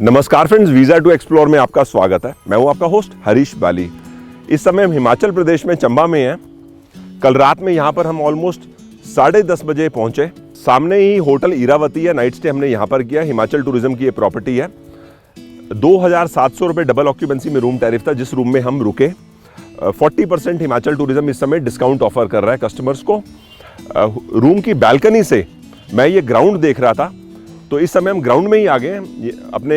नमस्कार friends, visa to explore में आपका स्वागत है। मैं हूं आपका होस्ट हरीश बाली। इस समय हम हिमाचल प्रदेश में चंबा में हैं। कल रात में यहां पर हम ऑलमोस्ट 10:30 बजे पहुंचे। सामने ही होटल इरावती है, नाइट स्टे हमने यहां पर किया। हिमाचल टूरिज्म की ये प्रॉपर्टी है। 2,700 रुपये डबल ऑक्यूपेंसी में रूम टैरिफ था जिस रूम में हम रुके। 40% हिमाचल टूरिज्म इस समय डिस्काउंट ऑफर कर रहा है कस्टमर्स को। रूम की बालकनी से मैं ये ग्राउंड देख रहा था, तो इस समय हम ग्राउंड में ही आ गए हैं। अपने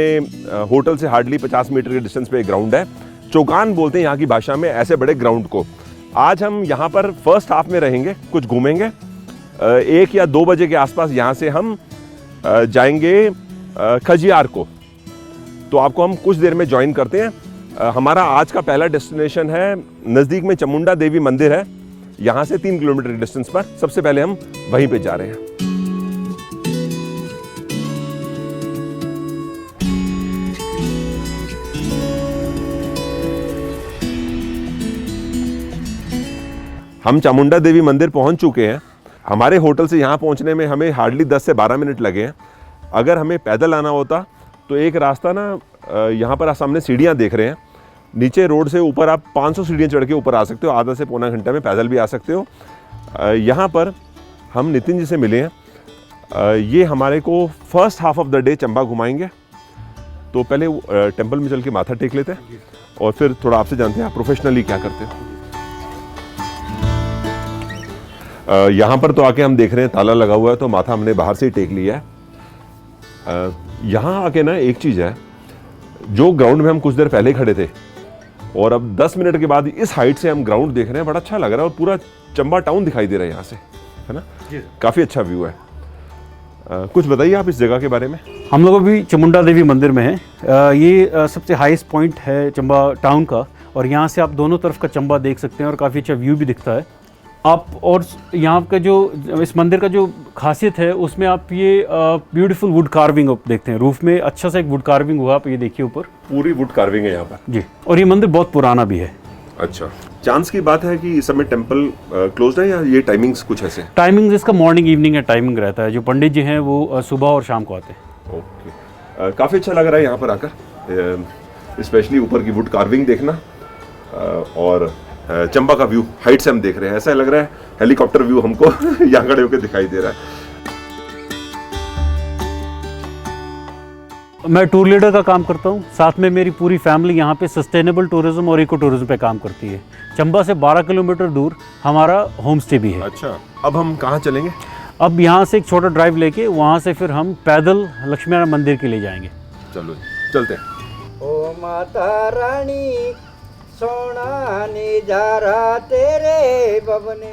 होटल से हार्डली 50 मीटर के डिस्टेंस पे एक ग्राउंड है। चौगान बोलते हैं यहाँ की भाषा में ऐसे बड़े ग्राउंड को। आज हम यहाँ पर फर्स्ट हाफ में रहेंगे, कुछ घूमेंगे। 1 या 2 बजे के आसपास यहाँ से हम जाएंगे खजियार को। तो आपको हम कुछ देर में ज्वाइन करते हैं। हमारा आज का पहला डेस्टिनेशन है, नज़दीक में चामुंडा देवी मंदिर है, यहाँ से 3 किलोमीटर के डिस्टेंस पर। सबसे पहले हम वहीं पे जा रहे हैं। हम चामुंडा देवी मंदिर पहुंच चुके हैं। हमारे होटल से यहाँ पहुंचने में हमें हार्डली 10 से 12 मिनट लगे हैं। अगर हमें पैदल आना होता तो एक रास्ता ना, यहाँ पर आप सामने सीढ़ियाँ देख रहे हैं, नीचे रोड से ऊपर आप 500 सीढ़ियाँ चढ़ के ऊपर आ सकते हो। आधा से पौना घंटे में पैदल भी आ सकते हो। यहाँ पर हम नितिन जी से मिले हैं। ये हमारे को first half of the day Chamba घुमाएंगे। तो पहले टेम्पल में चल के माथा टेक लेते हैं और फिर थोड़ा आपसे जानते हैं आप प्रोफेशनली क्या करते हो। यहाँ पर तो आके हम देख रहे हैं ताला लगा हुआ है, तो माथा हमने बाहर से ही टेक लिया है। यहाँ आके ना एक चीज़ है, जो ग्राउंड में हम कुछ देर पहले खड़े थे और अब 10 मिनट के बाद इस हाइट से हम ग्राउंड देख रहे हैं, बड़ा अच्छा लग रहा है और पूरा चंबा टाउन दिखाई दे रहा है यहाँ से, है ना। काफ़ी अच्छा व्यू है। कुछ बताइए आप इस जगह के बारे में। हम लोग अभी चामुंडा देवी मंदिर में हैं। ये सबसे हाईएस्ट पॉइंट है चंबा टाउन का, और यहाँ से आप दोनों तरफ का चंबा देख सकते हैं और काफ़ी अच्छा व्यू भी दिखता है आप। और यहाँ का जो इस मंदिर का जो खासियत है उसमें आप ये ब्यूटीफुल वुड कार्विंग आप देखते हैं। रूफ में अच्छा सा एक वुड कार्विंग हुआ, आप ये देखिए ऊपर पूरी वुड कार्विंग है यहाँ पर जी। और ये मंदिर बहुत पुराना भी है। अच्छा, चांस की बात है कि इस समय टेंपल क्लोज्ड है या ये टाइमिंग्स कुछ ऐसे? टाइमिंग्स इसका मॉर्निंग इवनिंग का टाइमिंग रहता है। जो पंडित जी हैं वो सुबह और शाम को आते हैं। ओके, काफ़ी अच्छा लग रहा है यहाँ पर आकर, स्पेशली ऊपर की वुड कार्विंग देखना और चंबा का व्यू हाइट से हम देख रहे हैं। ऐसा लग रहा है हेलीकॉप्टर व्यू हमको यहाँ खड़े होकर दिखाई दे रहा है। मैं टूर लीडर का काम करता हूँ, साथ में मेरी पूरी फैमिली यहाँ पे सस्टेनेबल टूरिज्म और इको टूरिज्म पे काम करती है। चंबा से 12 किलोमीटर दूर हमारा होम स्टे भी है। अच्छा, अब हम कहाँ चलेंगे? अब यहाँ से एक छोटा ड्राइव लेके वहाँ से फिर हम पैदल लक्ष्मी नारायण मंदिर के लिए जाएंगे। चलो चलते हैं। ओ माता रानी सोना निजारा तेरे बबने।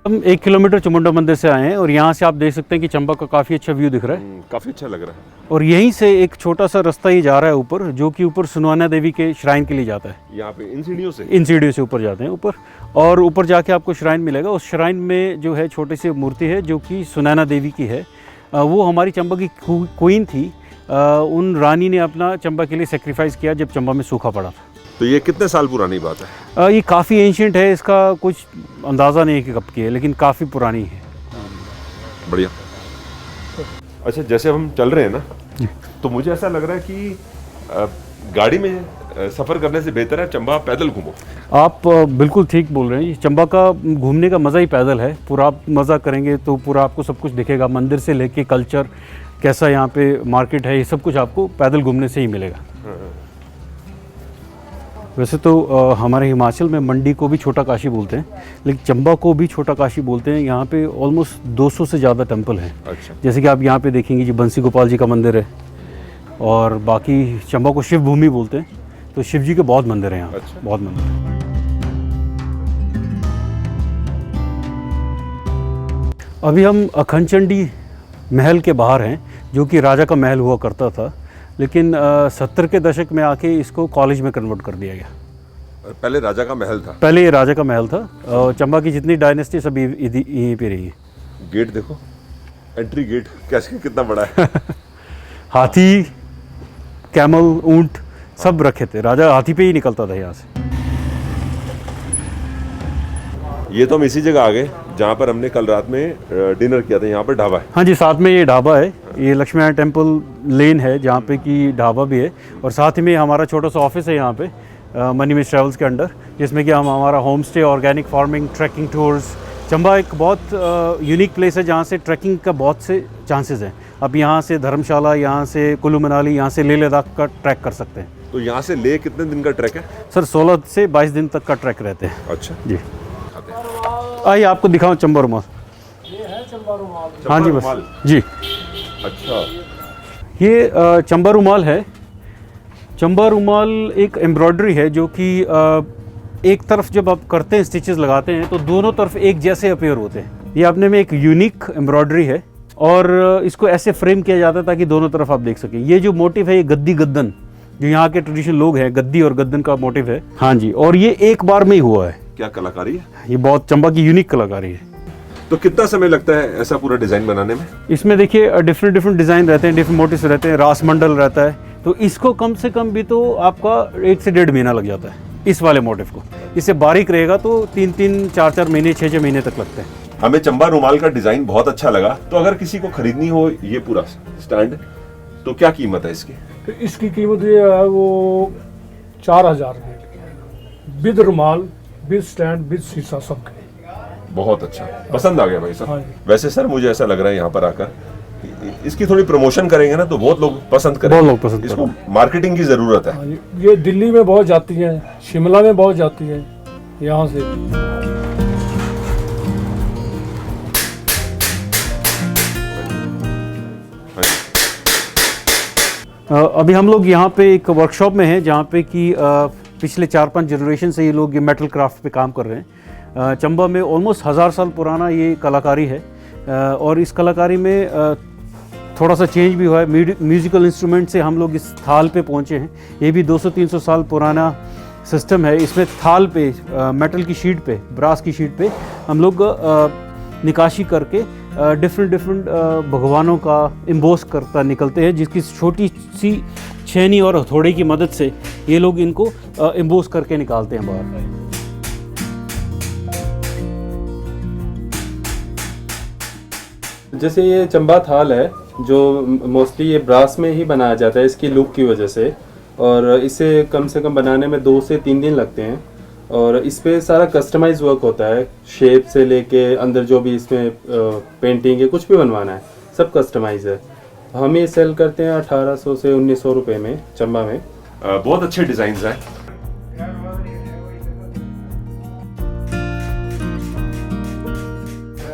हम 1 किलोमीटर चामुंडा मंदिर से आए हैं और यहाँ से आप देख सकते हैं कि चंबा का काफ़ी अच्छा व्यू दिख रहा है। काफ़ी अच्छा लग रहा है। और यहीं से एक छोटा सा रास्ता ही जा रहा है ऊपर, जो कि ऊपर सुनैना देवी के श्राइन के लिए जाता है। यहाँ पे इन सीढ़ियों से ऊपर जाते हैं ऊपर, और ऊपर जाके आपको श्राइन मिलेगा। उस श्राइन में जो है छोटी सी मूर्ति है जो कि सुनैना देवी की है। वो हमारी चंबा की क्वीन थी। उन रानी ने अपना चंबा के लिए सेक्रीफाइस किया जब चंबा में सूखा पड़ा था। तो ये कितने साल पुरानी बात है? ये काफ़ी एंशिएंट है, इसका कुछ अंदाज़ा नहीं है कि कब की है, लेकिन काफ़ी पुरानी है। बढ़िया। अच्छा, जैसे हम चल रहे हैं ना, तो मुझे ऐसा लग रहा है कि गाड़ी में सफ़र करने से बेहतर है चंबा पैदल घूमो। आप बिल्कुल ठीक बोल रहे हैं। चंबा का घूमने का मज़ा ही पैदल है। पूरा आप मज़ा करेंगे तो पूरा आपको सब कुछ दिखेगा, मंदिर से लेके कल्चर कैसा यहाँ पे मार्केट है, ये सब कुछ आपको पैदल घूमने से ही मिलेगा। वैसे तो हमारे हिमाचल में मंडी को भी छोटा काशी बोलते हैं, लेकिन चंबा को भी छोटा काशी बोलते हैं। यहाँ पे ऑलमोस्ट 200 से ज़्यादा टेंपल हैं। अच्छा। जैसे कि आप यहाँ पे देखेंगे जी, बंसी गोपाल जी का मंदिर है, और बाकी चंबा को शिव भूमि बोलते हैं, तो शिव जी के बहुत मंदिर हैं यहाँ। अच्छा। बहुत मंदिर हैं। अभी हम अखंड चंडी महल के बाहर हैं, जो कि राजा का महल हुआ करता था, लेकिन 70 के दशक में आके इसको कॉलेज में कन्वर्ट कर दिया गया। पहले राजा का महल था? पहले ये राजा का महल था। चंबा की जितनी डायनेस्टी सब यहीं पे रही है। गेट देखो, एंट्री गेट कैसे कितना बड़ा है। हाथी, कैमल, ऊंट सब रखे थे। राजा हाथी पे ही निकलता था यहाँ से। ये तो हम इसी जगह आ गए जहाँ पर हमने कल रात में डिनर किया था। यहाँ पर ढाबा है। हाँ जी, साथ में ये ढाबा है, ये लक्ष्मी नारायण टेम्पल लेन है जहाँ पे कि ढाबा भी है, और साथ ही में हमारा छोटा सा ऑफिस है यहाँ पे मनी मिस ट्रैवल्स के अंडर, जिसमें कि हम हमारा home stay, organic farming, trekking tours. Chamba एक बहुत यूनिक प्लेस है जहाँ से ट्रैकिंग का बहुत से चांसेस हैं। आप यहाँ से धर्मशाला, यहाँ से कुल्लू मनाली, यहाँ से लेह लद्दाख का ट्रैक कर सकते हैं। तो यहाँ से ले कितने दिन का ट्रैक है? सर 16 से 22 दिन तक का ट्रैक रहते हैं। अच्छा जी, आइए आपको दिखाऊं चंबा रुमाल। ये है चंबा रुमाल। हाँ जी, बस जी। अच्छा, ये चंबा रुमाल है। चंबा रुमाल एक एम्ब्रॉयडरी है जो कि एक तरफ जब आप करते हैं, स्टिचेस लगाते हैं, तो दोनों तरफ एक जैसे अपीयर होते हैं। ये अपने में एक यूनिक एम्ब्रॉयडरी है, और इसको ऐसे फ्रेम किया जाता है ताकि दोनों तरफ आप देख सकें। ये जो मोटिव है, ये गद्दी गद्दन, जो यहाँ के ट्रेडिशनल लोग हैं, गद्दी और गद्दन का मोटिव है। हाँ जी, और ये एक बार में ही हुआ है। क्या कलाकारी है? ये बहुत चंबा की यूनिक कलाकारी है। तो कितना समय लगता है ऐसा पूरा डिजाइन बनाने में? इसमें देखिए डिफरेंट डिज़ाइन रहते हैं, डिफरेंट मोटिव्स रहते हैं, रास मंडल रहता है, तो इसको कम से कम भी तो आपका 1 से 1.5 महीना लग जाता है इस वाले मोटिव को। इससे बारीक रहेगा तो 3-3, 4-4 महीने, 6-6 महीने तक लगते हैं। हमें चंबा रुमाल का डिजाइन बहुत अच्छा लगा। तो अगर किसी को खरीदनी हो ये पूरा स्टैंड, तो क्या कीमत है इसकी? तो इसकी कीमत ये है वो 4000 रुपये, विद रुमाल, विद स्टैंड, विद शीशा सबके। बहुत अच्छा, पसंद आ गया भाई हाँ साहब। जी। वैसे सर मुझे ऐसा लग रहा है यहाँ पर आकर इसकी थोड़ी प्रमोशन करेंगे ना तो बहुत लोग पसंद करेंगे। बहुत लोग पसंद इसको मार्केटिंग की जरूरत है। हाँ जी, ये दिल्ली में बहुत जाती है, शिमला में बहुत जाती है, यहाँ से। अभी हम लोग यहाँ पे एक वर्कशॉप में हैं जहाँ पे कि पिछले 4-5 जनरेशन से ये लोग ये मेटल क्राफ्ट पे काम कर रहे हैं। चंबा में ऑलमोस्ट 1000 साल पुराना ये कलाकारी है, और इस कलाकारी में थोड़ा सा चेंज भी हुआ है। म्यूज़िकल इंस्ट्रूमेंट से हम लोग इस थाल पे पहुँचे हैं। ये भी 200-300 साल पुराना सिस्टम है। इसमें थाल पे मेटल की शीट पे, ब्रास की शीट पे हम लोग निकाशी करके डिफरेंट भगवानों का एम्बोस करता निकलते हैं, जिसकी छोटी सी छेनी और हथौड़े की मदद से ये लोग इनको एम्बोस करके निकालते हैं बाहर। जैसे ये चंबा थाल है जो मोस्टली ये ब्रास में ही बनाया जाता है इसकी लुक की वजह से, और इसे कम से कम बनाने में 2 से 3 दिन लगते हैं। और इस पे सारा कस्टमाइज वर्क होता है, शेप से लेके अंदर जो भी इसमें पेंटिंग है, कुछ भी बनवाना है, सब कस्टमाइज है। हम ये सेल करते हैं 1800 से 1900 रुपये में चंबा में। बहुत अच्छे डिजाइन हैं।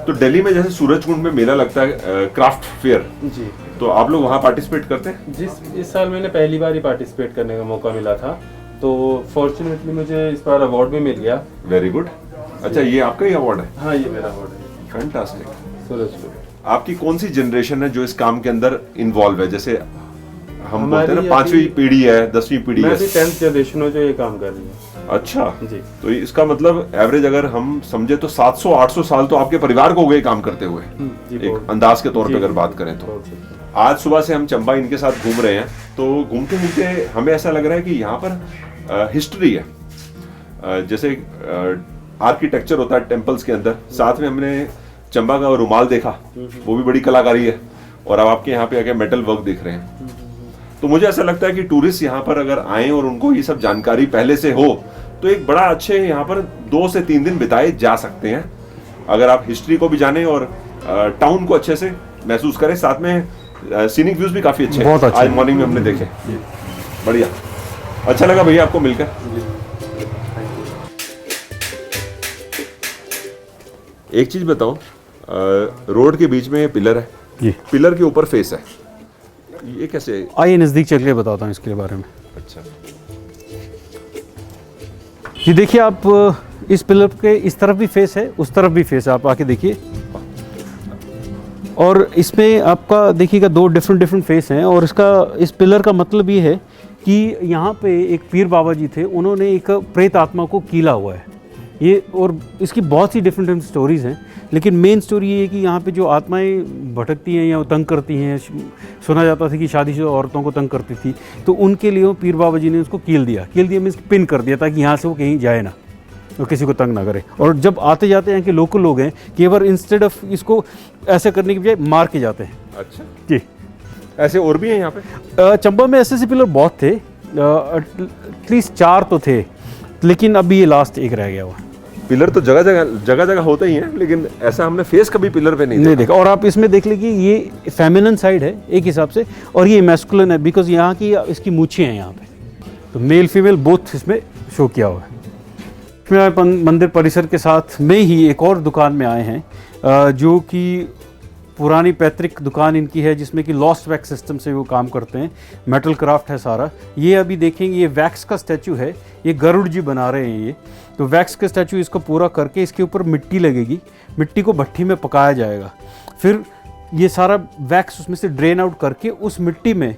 तो दिल्ली में जैसे सूरजकुंड में मेला लगता है क्राफ्ट फेयर, जी, तो आप लोग वहाँ पार्टिसिपेट करते हैं? इस साल मैंने पहली बार ही पार्टिसिपेट करने का मौका मिला था, तो फॉर्चुनेटली मुझे इस बार अवार्ड भी मिल गया। Very good. अच्छा, ये आपका ही अवार्ड है? हाँ, ये मेरा अवार्ड है। फैंटास्टिक। सूरजकुंड। आपकी कौन सी जनरेशन है जो इस काम के अंदर इन्वॉल्व है? जैसे हम बोलते हैं ना, हमारी 5वीं पीढ़ी है, 10वीं पीढ़ी मैं है। भी 10th जनरेशन हूँ जो ये काम कर रही है। अच्छा जी। तो इसका मतलब एवरेज अगर हम समझे तो 700-800 साल तो आपके परिवार को हो गए काम करते हुए, जी, एक बहुत। अंदाज के तौर पे जी, अगर जी, बात करें तो। बहुत। आज सुबह से हम चंबा इनके साथ घूम रहे हैं, तो घूमते घूमते हमें ऐसा लग रहा है कि यहाँ पर हिस्ट्री है। जैसे आर्किटेक्चर होता है टेम्पल्स के अंदर, साथ में हमने चंबा का रुमाल देखा, वो भी बड़ी कलाकारी है, और अब आपके यहाँ पे आके मेटल वर्क देख रहे हैं। तो मुझे ऐसा लगता है कि टूरिस्ट यहाँ पर अगर आए और उनको ये सब जानकारी पहले से हो तो एक बड़ा अच्छे यहाँ पर 2 से 3 दिन बिताए जा सकते हैं, अगर आप हिस्ट्री को भी जाने और टाउन को अच्छे से महसूस करें। साथ में सीनिक व्यूज भी काफी अच्छे बहुत हैं, अच्छे आज मॉर्निंग में हमने देखे। बढ़िया, अच्छा लगा भैया आपको मिलकर। एक चीज बताओ, रोड के बीच में पिलर है जी, पिलर के ऊपर फेस है, ये कैसे? आइए नज़दीक चल के बताता हूँ इसके बारे में। अच्छा, ये देखिए आप, इस पिलर के इस तरफ भी फेस है, उस तरफ भी फेस है, आप आके देखिए। और इसमें आपका देखिएगा 2 डिफरेंट फेस हैं, और इस पिलर का मतलब ये है कि यहाँ पे एक पीर बाबा जी थे, उन्होंने एक प्रेत आत्मा को कीला हुआ है। ये और इसकी बहुत सी डिफरेंट स्टोरीज़ हैं, लेकिन मेन स्टोरी ये है कि यहाँ पे जो आत्माएं भटकती हैं या तंग करती हैं, सुना जाता था कि शादीशुदा औरतों को तंग करती थी, तो उनके लिए पीर बाबा जी ने उसको कील दिया मीन्स पिन कर दिया, ताकि यहाँ से वो कहीं जाए ना और किसी को तंग ना करे। और जब आते जाते हैं कि लोकल लोग हैं कि बार इंस्टेड ऑफ इसको ऐसे करने की बजाय मार के जाते हैं। अच्छा, जी। ऐसे और भी हैं यहाँ पे? चंबा में ऐसे पिलर बहुत थे, एटलीस्ट 4 तो थे, लेकिन अभी ये लास्ट एक रह गया हुआ। पिलर तो जगह होते ही हैं, लेकिन ऐसा हमने फेस कभी पिलर पे नहीं देखा। और आप इसमें देख लीजिए ये फेमिनिन साइड है एक हिसाब से, और ये मैस्कुलिन है, बिकॉज यहाँ की इसकी मूछें हैं यहाँ पे, तो मेल फीमेल बोथ इसमें शो किया हुआ है। इसमें मंदिर परिसर के साथ में ही एक और दुकान में आए हैं, जो कि पुरानी पैतृक दुकान इनकी है, जिसमें कि लॉस्ट वैक्स सिस्टम से वो काम करते हैं, मेटल क्राफ्ट है सारा। ये अभी देखेंगे, ये वैक्स का स्टैचू है, ये गरुड़ जी बना रहे हैं। ये तो वैक्स का स्टैचू इसको पूरा करके इसके ऊपर मिट्टी लगेगी, मिट्टी को भट्ठी में पकाया जाएगा, फिर ये सारा वैक्स उसमें से ड्रेन आउट करके उस मिट्टी में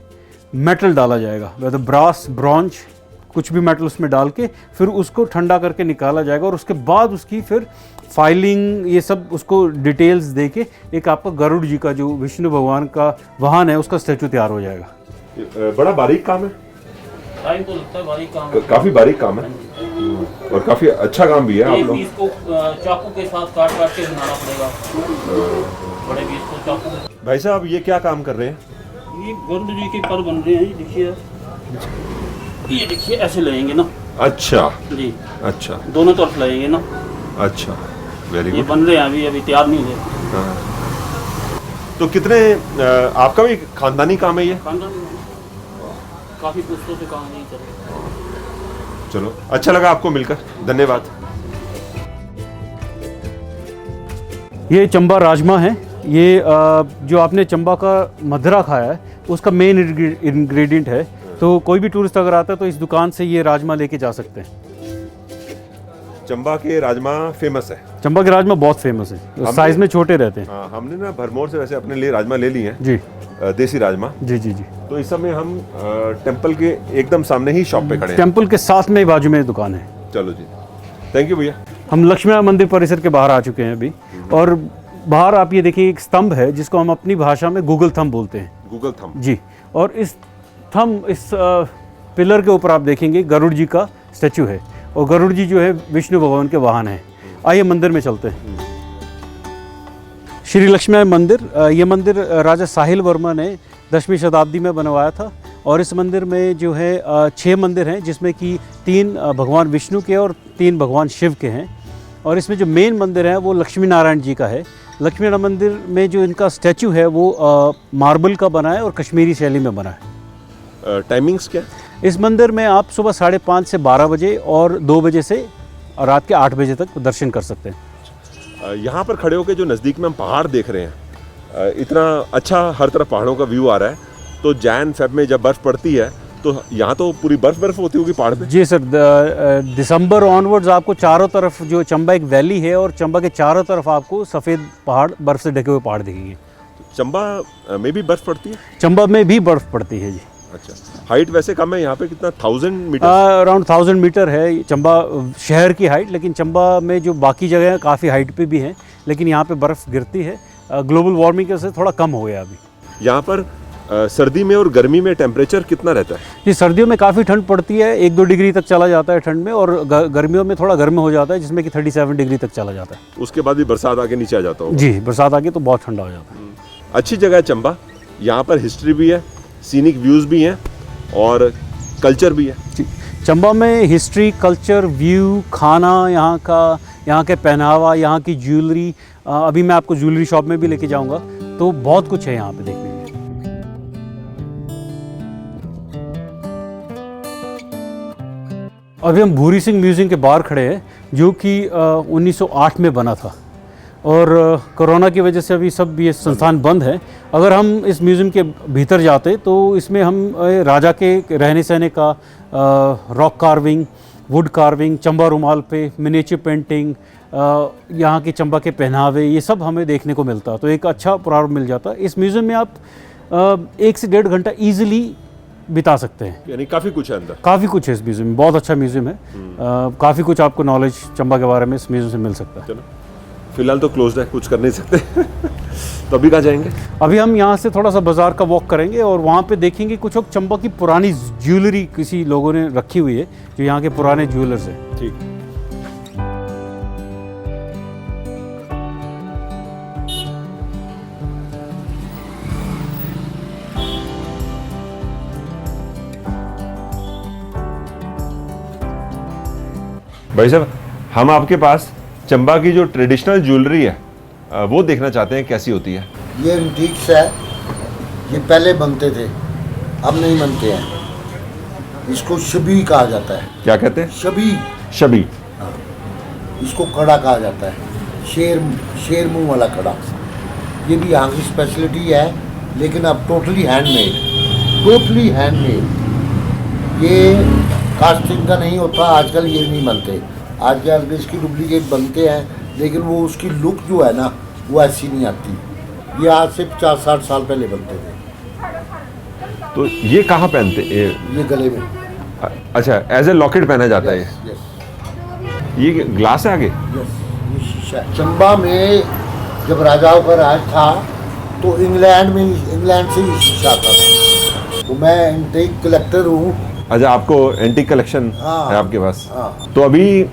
मेटल डाला जाएगा, वेदर ब्रास, ब्रॉन्ज, कुछ भी मेटल उसमें डाल के फिर उसको ठंडा करके निकाला जाएगा, और उसके बाद उसकी फिर फाइलिंग ये सब उसको डिटेल्स दे के एक आपका गरुड़ जी का जो विष्णु भगवान का वाहन है उसका स्टैचू तैयार हो जाएगा। बड़ा बारीक काम है, टाइम तो लगता है, बारीक काम है। काफी बारीक काम है और काफी अच्छा काम भी है। आप लोग इसको चाकू के साथ काट के बनाना पड़ेगा, बड़े पीस को चाकू। भाई साहब ये क्या काम कर रहे हैं? ये गरुड़ जी के पर बन रहे हैं, देखिए, ये देखिए ऐसे लगेंगे ना। अच्छा जी, अच्छा, दोनों तरफ लगेंगे ना। अच्छा, वेरी ये गुड। बन रहे हैं, अभी तैयार नहीं हुए। तो कितने आपका भी खानदानी काम है ये? काफी पुस्तकों से काम नहीं चल। चलो, अच्छा लगा आपको मिलकर, धन्यवाद। ये चंबा राजमा है। ये जो आपने चंबा का मधुरा खाया है उसका मेन इंग्रेडिएंट है, तो कोई भी टूरिस्ट अगर आता है तो इस दुकान से ये राजमा लेके जा सकते हैं। चंबा के राजमा फेमस है। चंबा के राजमा बहुत फेमस है, साइज में छोटे रहते हैं। हाँ, हमने ना भरमौर से वैसे अपने लिए राजमा ले लिए हैं जी, देसी राजमा। जी जी जी। तो इस समय हम टेंपल के एकदम सामने ही शॉप पे खड़े हैं। टेंपल के साथ में बाजू में दुकान है। चलो जी, थैंक यू भैया। हम लक्ष्मी नारायण मंदिर परिसर के बाहर आ चुके हैं अभी, और बाहर आप ये देखिए एक स्तंभ है जिसको हम अपनी भाषा में गूगल थंब बोलते हैं। गूगल थंब जी। और इस पिलर के ऊपर आप देखेंगे गरुड़ जी का स्टैचू है, और गरुड़ जी जो है विष्णु भगवान के वाहन है। आइए मंदिर में चलते हैं। श्री लक्ष्मी नारायण मंदिर, ये मंदिर राजा साहिल वर्मा ने 10वीं शताब्दी में बनवाया था, और इस मंदिर में जो है 6 मंदिर हैं, जिसमें कि 3 भगवान विष्णु के और 3 भगवान शिव के हैं। और इसमें जो मेन मंदिर है वो लक्ष्मी नारायण जी का है। लक्ष्मी नारायण मंदिर में जो इनका स्टैचू है वो मार्बल का बना है और कश्मीरी शैली में बना है। टाइमिंग्स क्या? इस मंदिर में आप सुबह 5:30 से 12 बजे और 2 बजे से रात के 8 बजे तक दर्शन कर सकते हैं। यहाँ पर खड़े होकर जो नज़दीक में हम पहाड़ देख रहे हैं, इतना अच्छा हर तरफ पहाड़ों का व्यू आ रहा है, तो जैन फेब में जब बर्फ़ पड़ती है तो यहाँ तो पूरी बर्फ होती होगी पहाड़ पे? जी सर, दिसंबर ऑनवर्ड्स आपको चारों तरफ जो चंबा एक वैली है, और चंबा के चारों तरफ आपको सफ़ेद पहाड़, बर्फ़ से ढके हुए पहाड़ दिखेंगे। चंबा में भी बर्फ़ पड़ती है? चंबा में भी बर्फ़ पड़ती है जी। अच्छा, हाइट वैसे कम है यहाँ पे, कितना 1000 मीटर? अराउंड 1000 मीटर है चंबा शहर की हाइट, लेकिन चंबा में जो बाकी जगह है काफ़ी हाइट पे भी हैं, लेकिन यहाँ पे बर्फ़ गिरती है। ग्लोबल वार्मिंग से थोड़ा कम हो गया अभी। यहाँ पर सर्दी में और गर्मी में टेम्परेचर कितना रहता है? जी, सर्दियों में काफ़ी ठंड पड़ती है, 1-2 डिग्री तक चला जाता है ठंड में, और गर्मियों में थोड़ा गर्म हो जाता है, जिसमें कि 37 डिग्री तक चला जाता है। उसके बाद भी बरसात आके नीचे आ जाता होगा? जी, बरसात आके तो बहुत ठंडा हो जाता है। अच्छी जगह है चंबा, यहाँ पर हिस्ट्री भी है, सीनिक व्यूज़ भी हैं और कल्चर भी है। जी, चंबा में हिस्ट्री, कल्चर, व्यू, खाना यहाँ के पहनावा, यहाँ की ज्वेलरी, अभी मैं आपको ज्वेलरी शॉप में भी लेके जाऊँगा, तो बहुत कुछ है यहाँ पे देखने के लिए। अभी हम भूरी सिंह म्यूज़ियम के बाहर खड़े हैं, जो कि 1908 में बना था, और कोरोना की वजह से अभी सब ये संस्थान बंद है। अगर हम इस म्यूज़ियम के भीतर जाते तो इसमें हम राजा के रहने सहने का, rock carving, wood carving, Chamba रुमाल पे मिनिएचर पेंटिंग, यहाँ के चंबा के पहनावे, ये सब हमें देखने को मिलता, तो एक अच्छा प्रारंभ मिल जाता। इस म्यूज़ियम में आप 1 से 1.5 घंटा ईजिली बिता सकते हैं। यानी काफ़ी कुछ है अंदर। काफ़ी कुछ है इस म्यूज़ियम में, बहुत अच्छा म्यूज़ियम है। काफ़ी कुछ आपको नॉलेज चंबा के बारे में इस म्यूज़ियम से मिल सकता है। चलो फिलहाल तो क्लोज है, कुछ कर नहीं सकते तो अभी कहाँ जाएंगे? अभी हम यहाँ से थोड़ा सा बाज़ार का वॉक करेंगे और वहाँ पे देखेंगे कुछ लोग चंबा की पुरानी ज्वेलरी किसी लोगों ने रखी हुई है, जो यहाँ के पुराने ज्वेलर्स हैं। ठीक। भाई साहब, हम आपके पास चंबा की जो ट्रेडिशनल ज्वेलरी है वो देखना चाहते हैं, कैसी होती है? ये एंटीक्स है, ये पहले बनते थे, अब नहीं बनते हैं। इसको शबी कहा जाता है। क्या कहते हैं? शबी। शबी। इसको कड़ा कहा जाता है, शेर मुंह वाला कड़ा। ये भी यहाँ की स्पेशलिटी है, लेकिन अब टोटली हैंडमेड। ये कास्टिंग का नहीं होता, आजकल ये नहीं बनते। आजकल इसकी डुप्लीकेट बनते हैं, लेकिन वो उसकी लुक जो है ना, वो ऐसी नहीं आती। ये आज से 50-60 साल पहले बनते थे। तो ये कहाँ पहनते? ये गले में। अच्छा, एज ए लॉकेट पहना जाता है। यस, ये ग्लास है आगे? यस, ये शीशा है। चंबा में जब राजाओं का राज था, तो इंग्लैंड से ये शीशा आता था। तो मैं एंटीक कलेक्टर हूँ। अच्छा, आपको एंटीक कलेक्शन हाँ, है आपके पास? हाँ। तो अभी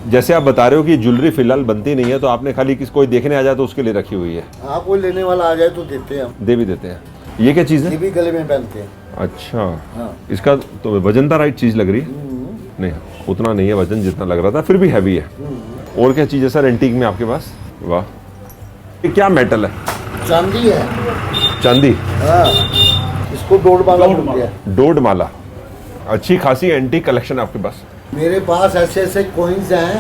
जैसे आप बता रहे हो कि ज्वेलरी फिलहाल बनती नहीं है, तो आपने खाली किसी कोई देखने आ जाए तो उसके लिए रखी हुई है? हाँ, कोई लेने वाला आ जाए तो देते हैं हम। दे भी देते हैं। ये क्या चीज़ ये है? भी गले में पहनते हैं। अच्छा। हाँ। इसका तो वजनदार राइट चीज़ लग रही है? नहीं, उतना नहीं है वजन जितना लग रहा था, फिर भी हैवी है। और क्या चीज़ है सर एंटीक में आपके पास? वाह, ये क्या मेटल है? चांदी है। चांदी। हाँ, इसको डोड माला बोलते हैं। डोड माला। अच्छी खासी एंटीक कलेक्शन है आपके पास। मेरे पास ऐसे ऐसे कॉइन्स हैं,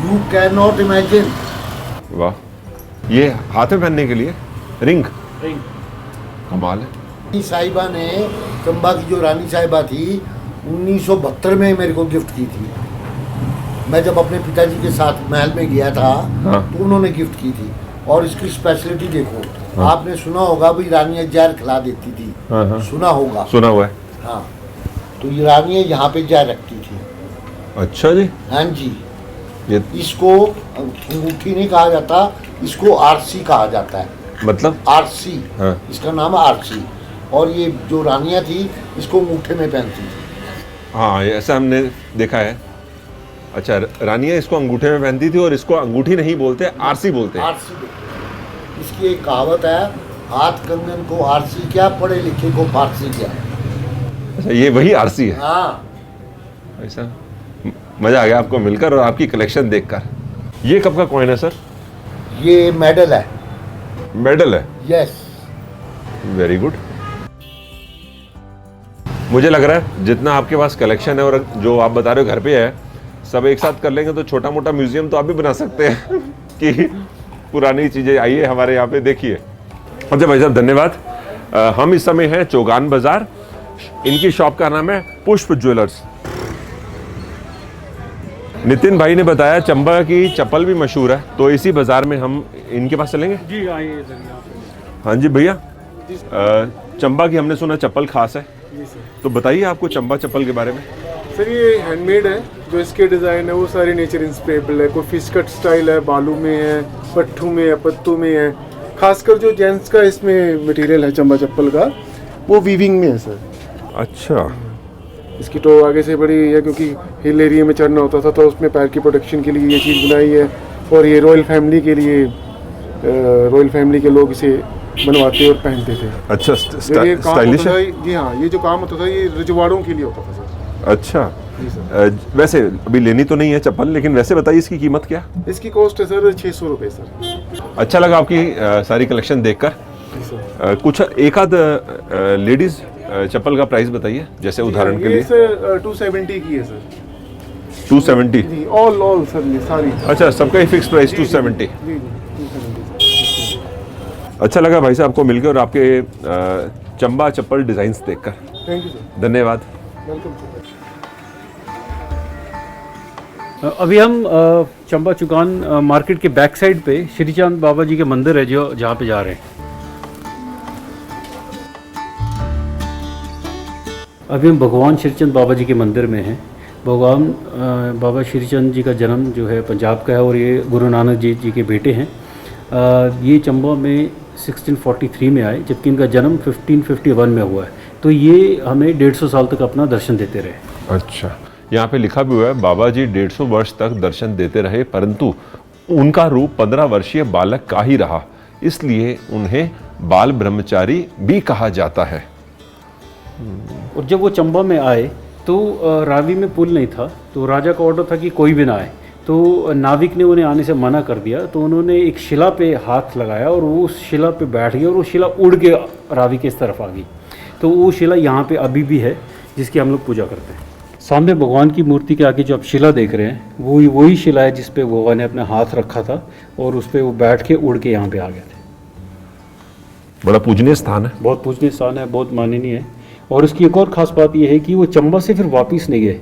यू कैन नॉट इमेजिन। वाह, ये हाथ में पहनने के लिए रिंग कमाल है। रानी साहिबा ने, चंबा की जो रानी साहिबा थी, 1972 में मेरे को गिफ्ट की थी। मैं जब अपने पिताजी के साथ महल में गया था, हाँ। तो उन्होंने गिफ्ट की थी। और इसकी स्पेशलिटी देखो, आपने सुना होगा भी रानियाँ जहर खिला देती थी। हाँ, हाँ। सुना होगा। सुना हुआ है। हाँ, तो ये रानियाँ यहाँ पे जहर रखती थी। अच्छा जी। हाँ जी। ये इसको अंगूठी नहीं कहा जाता, इसको आरसी कहा जाता है। मतलब? आरसी। हाँ। इसका नाम है आरसी। और ये जो रानियाँ थी, इसको अंगूठे में पहनती थी। हाँ, ये ऐसा हमने देखा है। अच्छा, रानियाँ इसको अंगूठे में पहनती थी और इसको अंगूठी नहीं बोलते, आरसी बोलते हैं। आरसी बोलते हैं। इसकी एक कहावत है, हाथ कंगन को आरसी क्या, पढ़े लिखे को फारसी क्या। अच्छा, ये वही आरसी है? हाँ। ऐसा मज़ा आ गया आपको मिलकर और आपकी कलेक्शन देखकर। ये कब का कॉइन है सर? ये मेडल है। मेडल है? यस। Very good. मुझे लग रहा है जितना आपके पास कलेक्शन है और जो आप बता रहे हो घर पे है, सब एक साथ कर लेंगे तो छोटा मोटा म्यूजियम तो आप भी बना सकते हैं कि पुरानी चीज़ें आइए हमारे यहाँ पे देखिए। अच्छा भाई साहब, धन्यवाद। हम इस समय हैं चौगान बाजार। इनकी शॉप का नाम है पुष्प ज्वेलर्स। नितिन भाई ने बताया चंबा की चप्पल भी मशहूर है, तो इसी बाजार में हम इनके पास चलेंगे। जी आइए इधर यहाँ पे। हाँ जी भैया, चंबा की हमने सुना चप्पल खास है, जी सर। तो बताइए आपको चंबा चप्पल के बारे में। सर ये हैंडमेड है, जो इसके डिज़ाइन है वो सारे नेचर इंस्पिरेबल है। कोई फिश कट स्टाइल है, बालू में है, पट्टू में है, पत्तू में है। खासकर जो जेंट्स का इसमें मटेरियल है चंबा चप्पल का, वो वीविंग में है सर। अच्छा। इसकी टो आगे से बड़ी है, क्योंकि हिल एरिया में चढ़ना होता था, तो उसमें पैर की प्रोटेक्शन के लिए ये चीज़ बनाई है। और ये रॉयल फैमिली के लिए, रॉयल फैमिली के लोग इसे बनवाते और पहनते थे। अच्छा, जो ये काम स्टाइलिश होता है। था, जी हाँ, ये जो काम होता था ये रजवाड़ों के लिए होता था सर। अच्छा। जी सर। वैसे अभी लेनी तो नहीं है चप्पल, लेकिन वैसे बताइए इसकी कीमत क्या? इसकी कॉस्ट है सर 600 रुपये सर। अच्छा लगा आपकी सारी कलेक्शन देखकर। जी सर। कुछ एक आध लेडीज चप्पल का प्राइस बताइए, जैसे उदाहरण के ये लिए। सर 270 की है सर। 270? जी, ऑल सर, ये सारी। अच्छा, सबका ही फिक्स प्राइस 270? जी 270 सर। अच्छा लगा भाई साहब आपको मिलकर और आपके चंबा चप्पल डिजाइन्स देखकर। Thank you sir. धन्यवाद। Welcome sir. अभी हम चंबा चुकान मार्केट के बैक साइड पे श्रीचांद बाबा जी के मंदिर है, जो जहाँ पे जा रहे हैं। अभी हम भगवान श्रीचंद बाबा जी के मंदिर में हैं। भगवान बाबा श्रीचंद जी का जन्म जो है पंजाब का है और ये गुरु नानक जी के बेटे हैं। ये चंबा में 1643 में आए, जबकि इनका जन्म 1551 में हुआ है। तो ये हमें 150 साल तक अपना दर्शन देते रहे। अच्छा, यहाँ पे लिखा भी हुआ है बाबा जी 150 वर्ष तक दर्शन देते रहे, परंतु उनका रूप 15 वर्षीय बालक का ही रहा, इसलिए उन्हें बाल ब्रह्मचारी भी कहा जाता है। और जब वो चंबा में आए तो रावी में पुल नहीं था, तो राजा का ऑर्डर था कि कोई भी ना आए। तो नाविक ने उन्हें आने से मना कर दिया, तो उन्होंने एक शिला पे हाथ लगाया और वो उस शिला पे बैठ गया और वो शिला उड़ के रावी के इस तरफ आ गई। तो वो शिला यहाँ पे अभी भी है, जिसकी हम लोग पूजा करते हैं। सामने भगवान की मूर्ति के आगे जो आप शिला देख रहे हैं, वो वही शिला है जिस पे भगवान ने अपना हाथ रखा था और उस पर वो बैठ के उड़ के यहाँ पे आ गए थे। बड़ा पूजनीय स्थान है। बहुत पूजनीय स्थान है, बहुत माननीय है। और इसकी एक और ख़ास बात यह है कि वो चंबा से फिर वापस नहीं गए।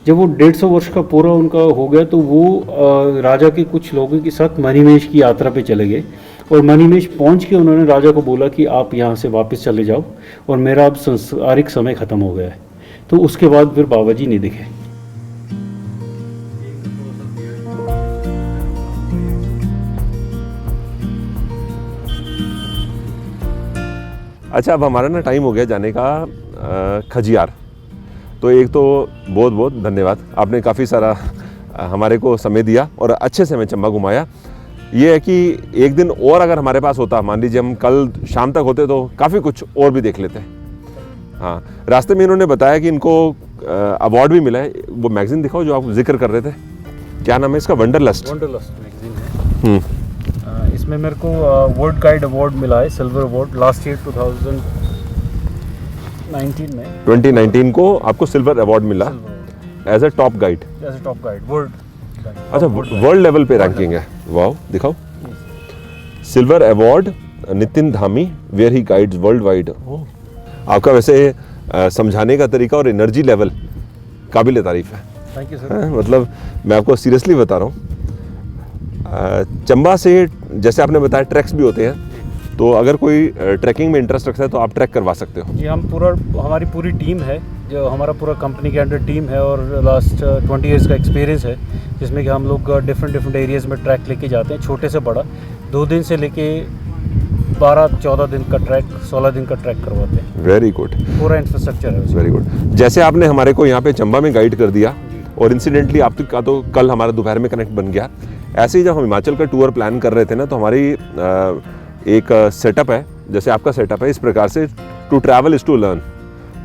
जब वो 150 वर्ष का पूरा उनका हो गया तो वो राजा के कुछ लोगों के साथ मणिमहेश की यात्रा पे चले गए और मणिमहेश पहुंच के उन्होंने राजा को बोला कि आप यहाँ से वापस चले जाओ और मेरा अब संसारिक समय ख़त्म हो गया है। तो उसके बाद फिर बाबा जी नहीं दिखे। अच्छा, अब हमारा ना टाइम हो गया जाने का खजियार। तो एक तो बहुत बहुत धन्यवाद, आपने काफ़ी सारा हमारे को समय दिया और अच्छे से हमें चंबा घुमाया। ये है कि एक दिन और अगर हमारे पास होता, मान लीजिए हम कल शाम तक होते, तो काफ़ी कुछ और भी देख लेते। हाँ, रास्ते में इन्होंने बताया कि इनको अवार्ड भी मिला है। वो मैगजीन दिखाओ जो आप जिक्र कर रहे थे, क्या नाम है इसका? वंडरलस्ट। वंडरलस्ट मैगजीन है। इसमें मेरे को वर्ल्ड गाइड अवार्ड मिला है, सिल्वर अवार्ड, लास्ट ईयर 2019 को आपको सिल्वर अवार्ड मिला as a top guide. World. अच्छा, वर्ल्ड लेवल पे रैंकिंग है। वाओ, दिखाओ। Silver award Nitin Dhami, where he guides worldwide. आपका वैसे समझाने का तरीका और एनर्जी लेवल काबिल तारीफ है। Thank you sir. मतलब मैं आपको सीरियसली बता रहा हूँ, चंबा से जैसे आपने बताया ट्रैक्स भी होते हैं, तो अगर कोई ट्रैकिंग में इंटरेस्ट रखता है तो आप ट्रैक करवा सकते हो। जी, हमारी पूरी टीम है, जो हमारा पूरा कंपनी के अंडर टीम है और लास्ट 20 इयर्स का एक्सपीरियंस है, जिसमें कि हम लोग डिफरेंट एरियाज़ में ट्रैक लेके जाते हैं, छोटे से बड़ा। 2 दिन से लेके 12-14 दिन का ट्रैक, 16 दिन का ट्रैक करवाते हैं। Very good. पूरा इंफ्रास्ट्रक्चर है। Very good. जैसे आपने हमारे को यहाँ पे चंबा में गाइड कर दिया और इंसिडेंटली आपका तो कल हमारा दोपहर में कनेक्ट बन गया। ऐसे ही जब हम हिमाचल का टूर प्लान कर रहे थे ना, तो हमारी एक सेटअप है, जैसे आपका सेटअप है इस प्रकार से, to travel is to learn.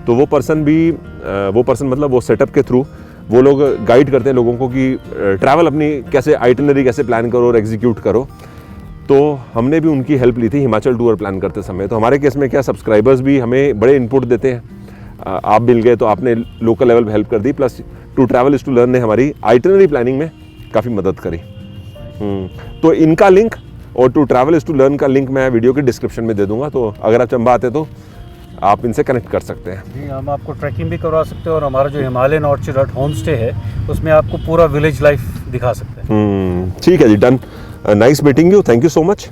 तो वो पर्सन मतलब वो सेटअप के थ्रू वो लोग गाइड करते हैं लोगों को कि ट्रैवल अपनी कैसे आइटिनरी कैसे प्लान करो और एग्जीक्यूट करो। तो हमने भी उनकी हेल्प ली थी हिमाचल टूर प्लान करते समय। तो हमारे केस में क्या, सब्सक्राइबर्स भी हमें बड़े इनपुट देते हैं। आप मिल गए तो आपने लोकल लेवल पे हेल्प कर दी, plus two travel is to learn ने हमारी आइटिनरी प्लानिंग में काफ़ी मदद करी। तो इनका लिंक और to travel is to learn का लिंक मैं वीडियो के डिस्क्रिप्शन में दे दूंगा, तो अगर आप चंबा आते तो आप इनसे कनेक्ट कर सकते हैं। जी, हम आपको ट्रैकिंग भी करवा सकते हैं और हमारा जो हिमालयन ऑर्चिड हट होम स्टे है उसमें आपको पूरा विलेज लाइफ दिखा सकते हैं। ठीक है जी, done. Nice meeting you, thank you so much.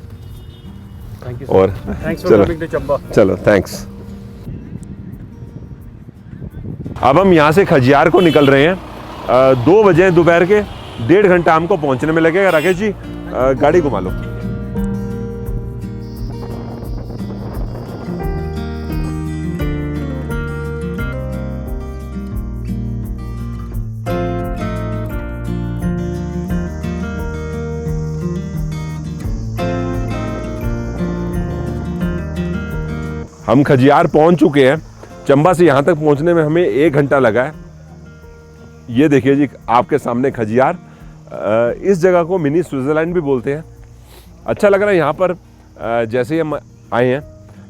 Thank you और thanks for coming to Chamba. चलो, थैंक्स। अब हम यहाँ से खजियार को निकल रहे हैं। 2 बजे दोपहर के, 1.5 घंटा हमको पहुँचने में लगेगा। राकेश जी, गाड़ी घुमा लो। हम खजियार पहुंच चुके हैं। चंबा से यहाँ तक पहुंचने में हमें 1 घंटा लगा है। ये देखिए जी, आपके सामने खजियार। इस जगह को मिनी स्विट्जरलैंड भी बोलते हैं। अच्छा लग रहा है यहाँ पर। जैसे हम आए हैं,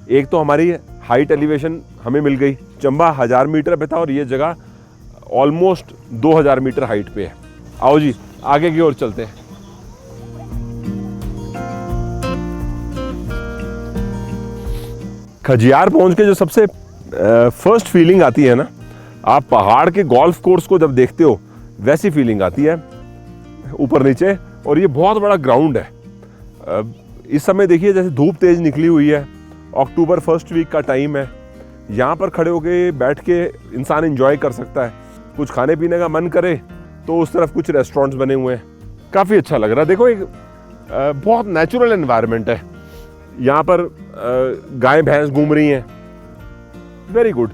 एक तो हमारी हाइट एलिवेशन हमें मिल गई। चंबा 1000 मीटर पे था और ये जगह ऑलमोस्ट 2000 मीटर हाइट पे है। आओ जी, आगे की ओर चलते हैं। खजियार पहुंच के जो सबसे फर्स्ट फीलिंग आती है ना, आप पहाड़ के गोल्फ कोर्स को जब देखते हो वैसी फीलिंग आती है ऊपर नीचे। और ये बहुत बड़ा ग्राउंड है। इस समय देखिए जैसे धूप तेज निकली हुई है, अक्टूबर फर्स्ट वीक का टाइम है, यहाँ पर खड़े होके बैठ के इंसान एंजॉय कर सकता है। कुछ खाने पीने का मन करे तो उस तरफ कुछ रेस्टोरेंट्स बने हुए हैं, काफ़ी अच्छा लग रहा है। देखो एक बहुत नेचुरल एनवायरनमेंट है, यहाँ पर गाय भैंस घूम रही हैं, वेरी गुड।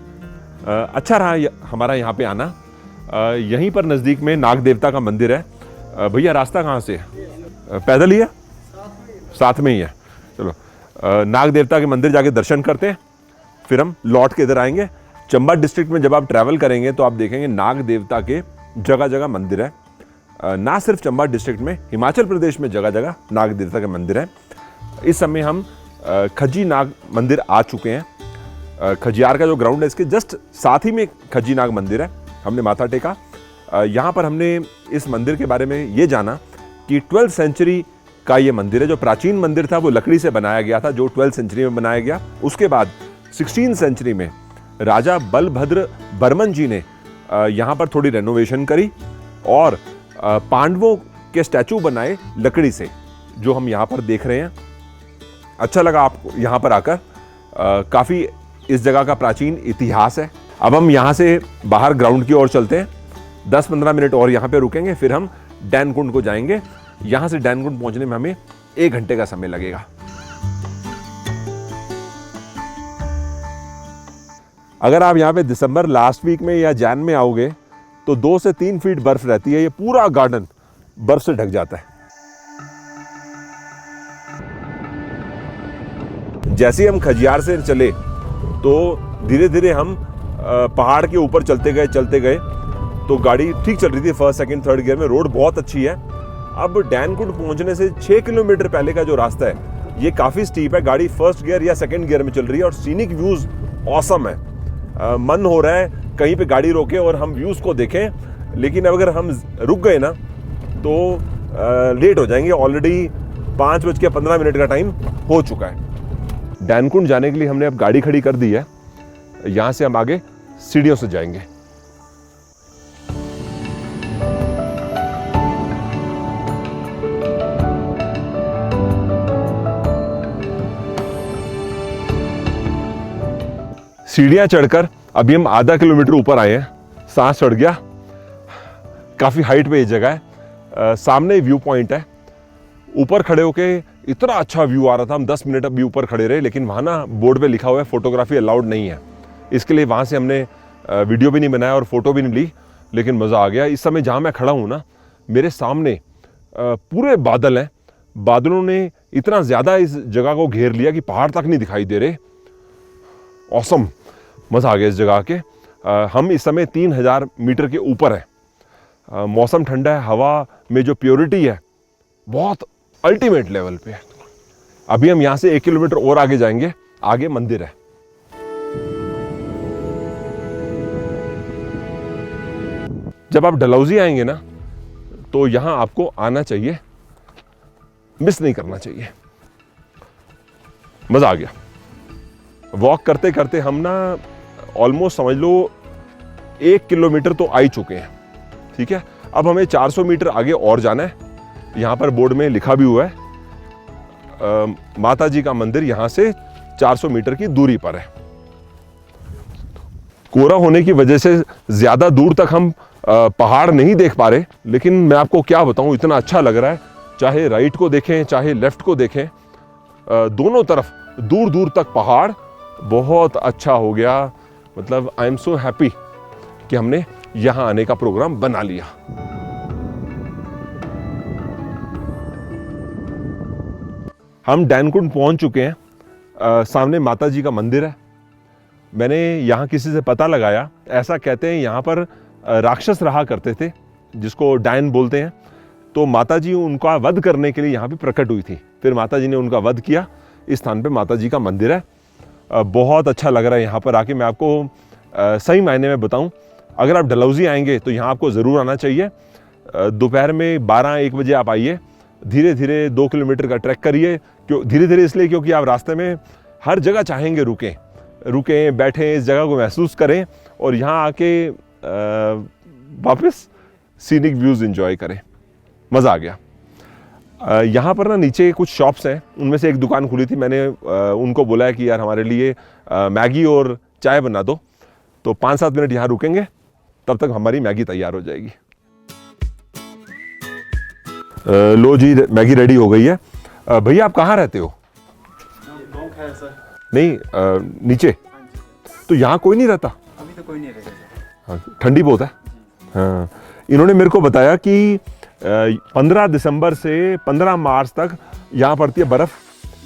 अच्छा रहा हमारा यहाँ पे आना। यहीं पर नज़दीक में नाग देवता का मंदिर है। भैया रास्ता कहाँ से है? पैदल ही है, साथ में ही है। चलो नाग देवता के मंदिर जाके दर्शन करते हैं, फिर हम लौट के इधर आएंगे। चंबा डिस्ट्रिक्ट में जब आप ट्रैवल करेंगे तो आप देखेंगे नाग देवता के जगह जगह मंदिर है। ना सिर्फ चंबा डिस्ट्रिक्ट में, हिमाचल प्रदेश में जगह जगह नाग देवता के मंदिर है। इस समय हम खजी नाग मंदिर आ चुके हैं। खजियार का जो ग्राउंड है इसके जस्ट साथ ही में खजी नाग मंदिर है। हमने माथा टेका। यहाँ पर हमने इस मंदिर के बारे में ये जाना कि 12th सेंचुरी का ये मंदिर है। जो प्राचीन मंदिर था वो लकड़ी से बनाया गया था, जो 12th सेंचुरी में बनाया गया। उसके बाद 16th सेंचुरी में राजा बलभद्र बर्मन जी ने यहाँ पर थोड़ी रेनोवेशन करी और पांडवों के स्टैचू बनाए लकड़ी से, जो हम यहाँ पर देख रहे हैं। अच्छा लगा आपको यहाँ पर आकर। काफ़ी इस जगह का प्राचीन इतिहास है। अब हम यहाँ से बाहर ग्राउंड की ओर चलते हैं। 10-15 मिनट और यहाँ पे रुकेंगे, फिर हम डैन कुंड को जाएंगे। यहाँ से डैन कुंड पहुँचने में हमें 1 घंटे का समय लगेगा। अगर आप यहाँ पे दिसंबर लास्ट वीक में या जैन में आओगे तो 2 से 3 फीट बर्फ रहती है। ये पूरा गार्डन बर्फ से ढक जाता है। जैसे हम खजियार से चले तो धीरे धीरे हम पहाड़ के ऊपर चलते गए तो गाड़ी ठीक चल रही थी, फर्स्ट सेकंड थर्ड गियर में। रोड बहुत अच्छी है। अब डैन कुंड पहुंचने से 6 किलोमीटर पहले का जो रास्ता है ये काफ़ी स्टीप है। गाड़ी फर्स्ट गियर या सेकंड गियर में चल रही है और सीनिक व्यूज़ ऑसम है। मन हो रहा है कहीं पे गाड़ी रोके और हम व्यूज़ को देखें, लेकिन अगर हम रुक गए ना तो लेट हो जाएंगे। ऑलरेडी 5:15 का टाइम हो चुका है। डैन कुंड जाने के लिए हमने अब गाड़ी खड़ी कर दी है। यहाँ से हम आगे सीढ़ियों से जाएंगे। सीढ़ियां चढ़कर अभी हम आधा किलोमीटर ऊपर आए हैं। सांस चढ़ गया। काफ़ी हाइट पे ये जगह है। सामने व्यू पॉइंट है। ऊपर खड़े होके इतना अच्छा व्यू आ रहा था। हम 10 मिनट अभी ऊपर खड़े रहे, लेकिन वहाँ ना बोर्ड पे लिखा हुआ है फोटोग्राफी अलाउड नहीं है। इसके लिए वहाँ से हमने वीडियो भी नहीं बनाया और फोटो भी नहीं ली, लेकिन मज़ा आ गया। इस समय जहाँ मैं खड़ा हूँ ना, मेरे सामने पूरे बादल हैं। बादलों ने इतना ज़्यादा इस जगह को घेर लिया कि पहाड़ तक नहीं दिखाई दे रहे। ऑसम, मज़ा आ गया इस जगह के। हम इस समय 3000 मीटर के ऊपर हैं। मौसम ठंडा है, हवा में जो प्योरिटी है बहुत अल्टीमेट लेवल पे है। अभी हम यहाँ से 1 किलोमीटर और आगे जाएंगे, आगे मंदिर है। जब आप डलहौजी आएंगे ना तो यहाँ आपको आना चाहिए, मिस नहीं करना चाहिए। मज़ा आ गया। वॉक करते करते हम ना ऑलमोस्ट समझ लो 1 किलोमीटर तो आ ही चुके हैं। ठीक है, अब हमें 400 मीटर आगे और जाना है। यहाँ पर बोर्ड में लिखा भी हुआ है माता जी का मंदिर यहाँ से 400 मीटर की दूरी पर है। कोहरा होने की वजह से ज़्यादा दूर तक हम पहाड़ नहीं देख पा रहे, लेकिन मैं आपको क्या बताऊँ, इतना अच्छा लग रहा है। चाहे राइट को देखें चाहे लेफ्ट को देखें, दोनों तरफ दूर दूर तक पहाड़। बहुत अच्छा हो गया। मतलब आई एम सो हैप्पी कि हमने यहाँ आने का प्रोग्राम बना लिया। हम डैन कुंड पहुँच चुके हैं। सामने माता जी का मंदिर है। मैंने यहाँ किसी से पता लगाया, ऐसा कहते हैं यहाँ पर राक्षस रहा करते थे जिसको डायन बोलते हैं। तो माता जी उनका वध करने के लिए यहाँ पे प्रकट हुई थी, फिर माता जी ने उनका वध किया। इस स्थान पे माता जी का मंदिर है। बहुत अच्छा लग रहा है यहाँ पर आके। मैं आपको सही मायने में बताऊँ, अगर आप डलहौजी आएंगे तो यहाँ आपको ज़रूर आना चाहिए। दोपहर में 12-1 बजे आप आइए। धीरे धीरे 2 किलोमीटर का ट्रैक करिए। क्यों धीरे धीरे? इसलिए क्योंकि आप रास्ते में हर जगह चाहेंगे रुकें बैठें, इस जगह को महसूस करें और यहाँ आके वापस सीनिक व्यूज़ एंजॉय करें। मज़ा आ गया। यहाँ पर ना नीचे कुछ शॉप्स हैं, उनमें से एक दुकान खुली थी। मैंने उनको बोला है कि यार हमारे लिए मैगी और चाय बना दो। तो 5-7 मिनट यहाँ रुकेंगे, तब तक हमारी मैगी तैयार हो जाएगी। लो जी, मैगी रेडी हो गई है। भैया आप कहाँ रहते हो? नहीं, नीचे। तो यहाँ कोई नहीं रहता? अभी तो कोई नहीं रहता सर। हाँ, ठंडी बहुत है। हाँ, इन्होंने मेरे को बताया कि 15 दिसंबर से 15 मार्च तक यहाँ पड़ती है बर्फ़,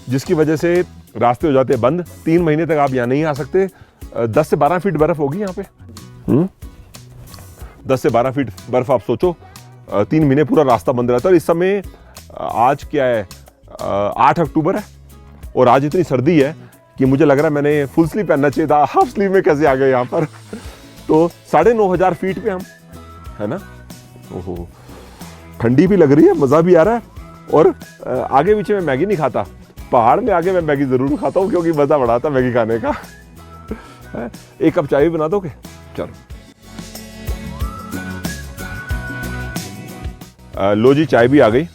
जिसकी वजह से रास्ते हो जाते हैं बंद। 3 महीने तक आप यहाँ नहीं आ सकते। 10 से 12 फीट बर्फ़ होगी यहाँ पे। 10 से 12 फीट बर्फ़ आप सोचो, 3 महीने पूरा रास्ता बंद रहता है। और इस समय आज क्या है, 8 अक्टूबर है, और आज इतनी सर्दी है कि मुझे लग रहा है मैंने फुल स्लीव पहनना चाहिए था। हाफ स्लीव में कैसे आ गए यहाँ पर? तो 9,500 फीट पे हम, है ना। ओहो, ठंडी भी लग रही है, मज़ा भी आ रहा है। और आगे पीछे मैं मैगी नहीं खाता, पहाड़ में आगे मैं मैगी ज़रूर खाता हूँ, क्योंकि मज़ा बड़ा आता मैगी खाने का। एक कप चाय भी बना दोगे? चलो। लो जी, चाय भी आ गई।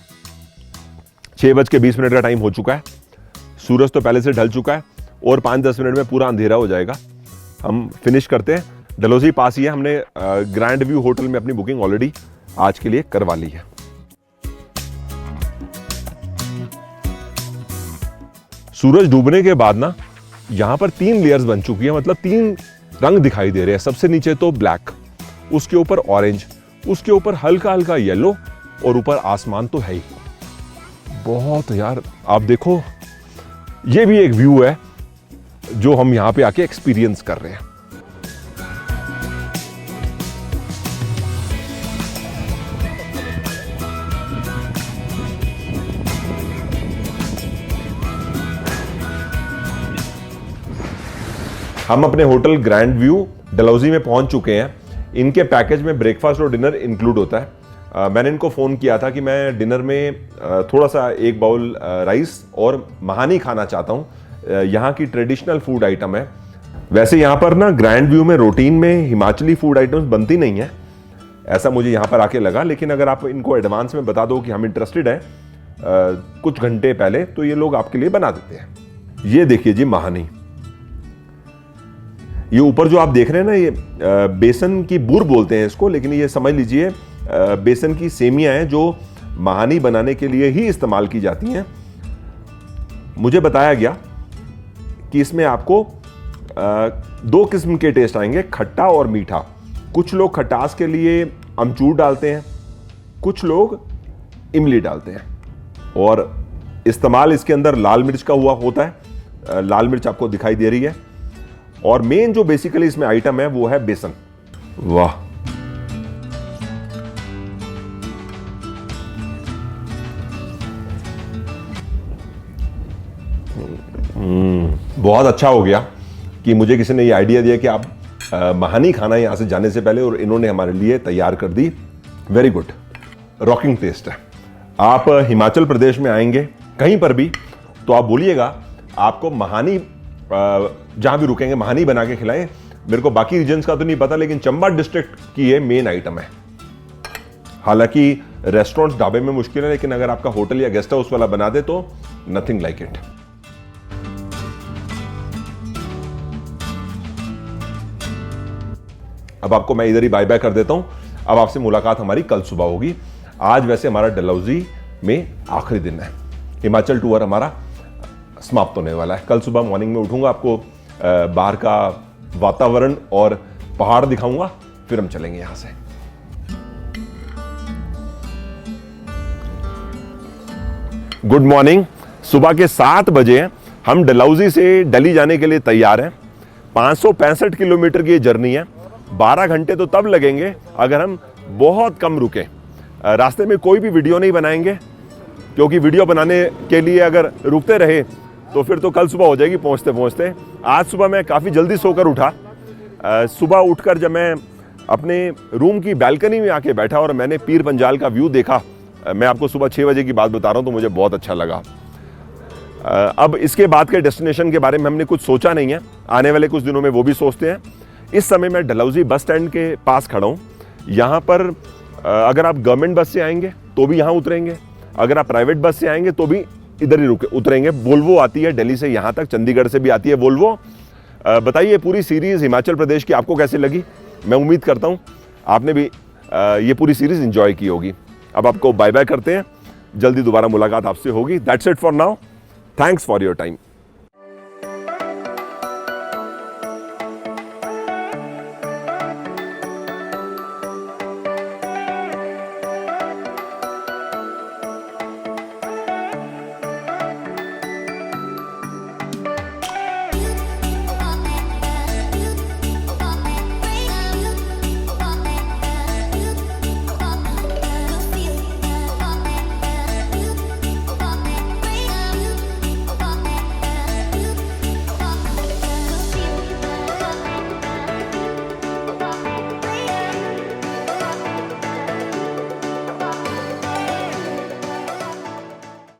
6:20 का टाइम हो चुका है। सूरज तो पहले से ढल चुका है और 5-10 मिनट में पूरा अंधेरा हो जाएगा। हम फिनिश करते हैं। डलहौजी पास ही है। हमने ग्रैंड व्यू होटल में अपनी बुकिंग ऑलरेडी आज के लिए करवा ली है। सूरज डूबने के बाद ना यहाँ पर 3 लेयर्स बन चुकी है, मतलब 3 रंग दिखाई दे रहे हैं। सबसे नीचे तो ब्लैक, उसके ऊपर ऑरेंज, उसके ऊपर हल्का हल्का येलो, और ऊपर आसमान तो है ही। बहुत यार, आप देखो, ये भी एक व्यू है जो हम यहां पे आके एक्सपीरियंस कर रहे हैं। हम अपने होटल ग्रैंड व्यू डलहौजी में पहुंच चुके हैं। इनके पैकेज में ब्रेकफास्ट और डिनर इंक्लूड होता है। मैंने इनको फ़ोन किया था कि मैं डिनर में थोड़ा सा 1 बाउल राइस और महानी खाना चाहता हूँ। यहाँ की ट्रेडिशनल फूड आइटम है। वैसे यहाँ पर ना ग्रैंड व्यू में रूटीन में हिमाचली फूड आइटम्स बनती नहीं है, ऐसा मुझे यहाँ पर आके लगा। लेकिन अगर आप इनको एडवांस में बता दो कि हम इंटरेस्टेड हैं कुछ घंटे पहले, तो ये लोग आपके लिए बना देते हैं। ये देखिए जी, महानी। ये ऊपर जो आप देख रहे हैं ना, ये बेसन की बूर बोलते हैं इसको, लेकिन ये समझ लीजिए बेसन की सेमियां हैं जो महानी बनाने के लिए ही इस्तेमाल की जाती हैं। मुझे बताया गया कि इसमें आपको 2 किस्म के टेस्ट आएंगे, खट्टा और मीठा। कुछ लोग खटास के लिए अमचूर डालते हैं, कुछ लोग इमली डालते हैं, और इस्तेमाल इसके अंदर लाल मिर्च का हुआ होता है। लाल मिर्च आपको दिखाई दे रही है। और मेन जो बेसिकली इसमें आइटम है वो है बेसन। वाह, बहुत अच्छा हो गया कि मुझे किसी ने ये आइडिया दिया कि आप महानी खाना यहां से जाने से पहले, और इन्होंने हमारे लिए तैयार कर दी। वेरी गुड, रॉकिंग टेस्ट है। आप हिमाचल प्रदेश में आएंगे कहीं पर भी तो आप बोलिएगा आपको महानी, जहां भी रुकेंगे महानी बना के खिलाएं। मेरे को बाकी रीजन्स का तो नहीं पता, लेकिन चंबा डिस्ट्रिक्ट की ये मेन आइटम है। हालांकि रेस्टोरेंट्स ढाबे में मुश्किल है, लेकिन अगर आपका होटल या गेस्ट हाउस वाला बना दे तो नथिंग लाइक इट। अब आपको मैं इधर ही बाय बाय कर देता हूं। अब आपसे मुलाकात हमारी कल सुबह होगी। आज वैसे हमारा डलहौजी में आखिरी दिन है। हिमाचल टूर हमारा समाप्त होने वाला है। कल सुबह मॉर्निंग में उठूंगा, आपको बाहर का वातावरण और पहाड़ दिखाऊंगा, फिर हम चलेंगे यहां से। Good morning. सुबह के 7 बजे हम डलहौजी से दिल्ली जाने के लिए तैयार हैं। 565 किलोमीटर की जर्नी है। 12 घंटे तो तब लगेंगे अगर हम बहुत कम रुके। रास्ते में कोई भी वीडियो नहीं बनाएंगे, क्योंकि वीडियो बनाने के लिए अगर रुकते रहे तो फिर तो कल सुबह हो जाएगी पहुंचते पहुंचते। आज सुबह मैं काफ़ी जल्दी सोकर उठा। सुबह उठकर जब मैं अपने रूम की बैल्कनी में आके बैठा और मैंने पीर पंजाल का व्यू देखा, मैं आपको सुबह 6 बजे की बात बता रहा हूँ, तो मुझे बहुत अच्छा लगा। अब इसके बाद के डेस्टिनेशन के बारे में हमने कुछ सोचा नहीं है, आने वाले कुछ दिनों में वो भी सोचते हैं। इस समय मैं डलहौजी बस स्टैंड के पास खड़ा हूँ। यहाँ पर अगर आप गवर्नमेंट बस से आएंगे तो भी यहाँ उतरेंगे, अगर आप प्राइवेट बस से आएंगे तो भी इधर ही उतरेंगे। वोल्वो आती है दिल्ली से यहाँ तक, चंडीगढ़ से भी आती है वोल्वो। बताइए पूरी सीरीज़ हिमाचल प्रदेश की आपको कैसी लगी। मैं उम्मीद करता हूँ आपने भी ये पूरी सीरीज़ एंजॉय की होगी। अब आपको बाय बाय करते हैं, जल्दी दोबारा मुलाकात आपसे होगी। That's it for now, thanks for your time.